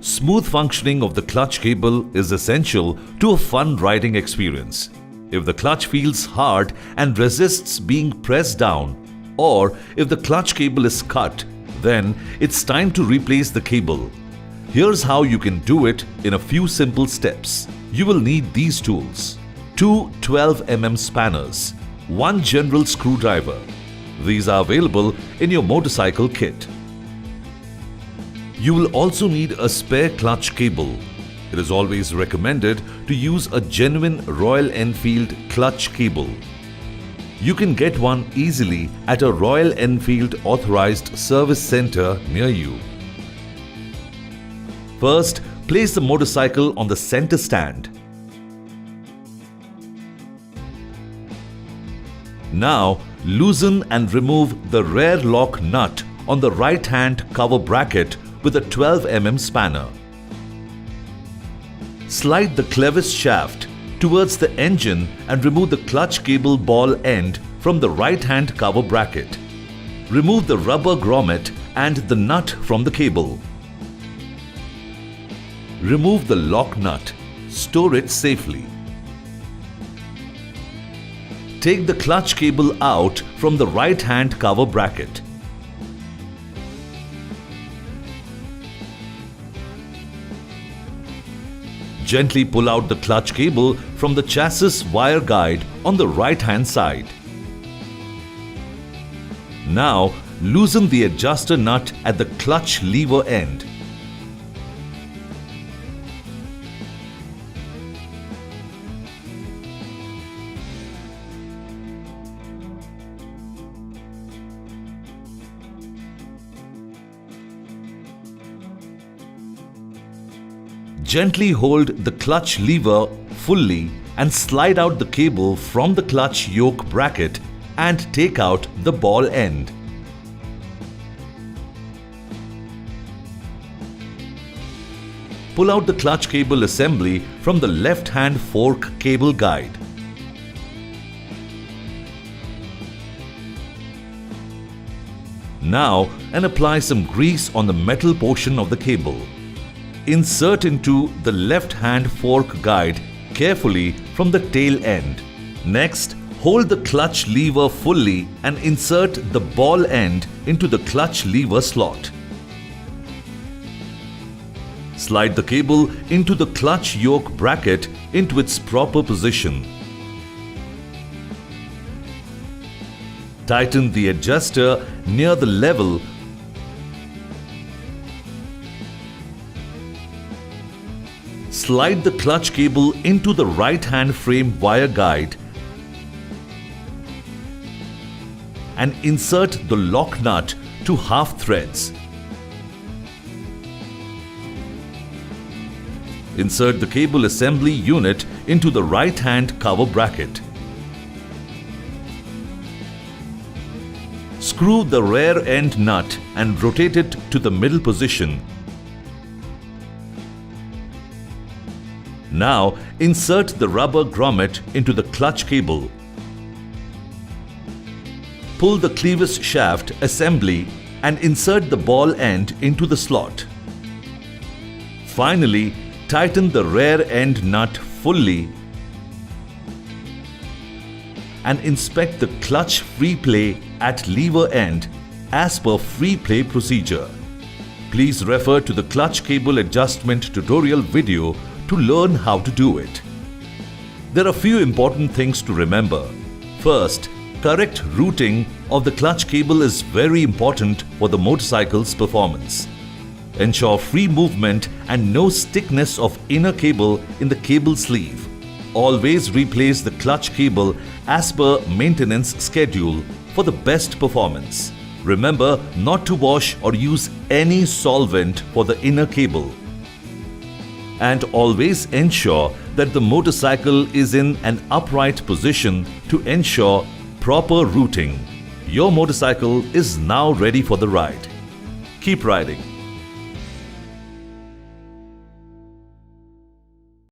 Smooth functioning of the clutch cable is essential to a fun riding experience. If the clutch feels hard and resists being pressed down, or if the clutch cable is cut, then it's time to replace the cable. Here's how you can do it in a few simple steps. You will need these tools: 2 12mm spanners, 1 general screwdriver. These are available in your motorcycle kit. You will also need a spare clutch cable. It is always recommended to use a genuine Royal Enfield clutch cable. You can get one easily at a Royal Enfield authorized service center near you. First, place the motorcycle on the center stand. Now, loosen and remove the rear lock nut on the right-hand cover bracket with a 12mm spanner. Slide the clevis shaft towards the engine and remove the clutch cable ball end from the right-hand cover bracket. Remove the rubber grommet and the nut from the cable. Remove the lock nut. Store it safely. Take the clutch cable out from the right-hand cover bracket. Gently pull out the clutch cable from the chassis wire guide on the right-hand side. Now, loosen the adjuster nut at the clutch lever end. Gently hold the clutch lever fully and slide out the cable from the clutch yoke bracket and take out the ball end. Pull out the clutch cable assembly from the left-hand fork cable guide. Now, apply some grease on the metal portion of the cable. Insert into the left-hand fork guide carefully from the tail end. Next, hold the clutch lever fully and insert the ball end into the clutch lever slot. Slide the cable into the clutch yoke bracket into its proper position. Tighten the adjuster near the level. Slide the clutch cable into the right-hand frame wire guide and insert the lock nut to half threads. Insert the cable assembly unit into the right-hand cover bracket. Screw the rear end nut and rotate it to the middle position. Now, insert the rubber grommet into the clutch cable. Pull the clevis shaft assembly and insert the ball end into the slot. Finally, tighten the rear end nut fully and inspect the clutch free play at lever end as per free play procedure. Please refer to the clutch cable adjustment tutorial video to learn how to do it. There are few important things to remember. First, correct routing of the clutch cable is very important for the motorcycle's performance. Ensure free movement and no stiffness of inner cable in the cable sleeve. Always replace the clutch cable as per maintenance schedule for the best performance. Remember not to wash or use any solvent for the inner cable. And always ensure that the motorcycle is in an upright position to ensure proper routing. Your motorcycle is now ready for the ride. Keep riding.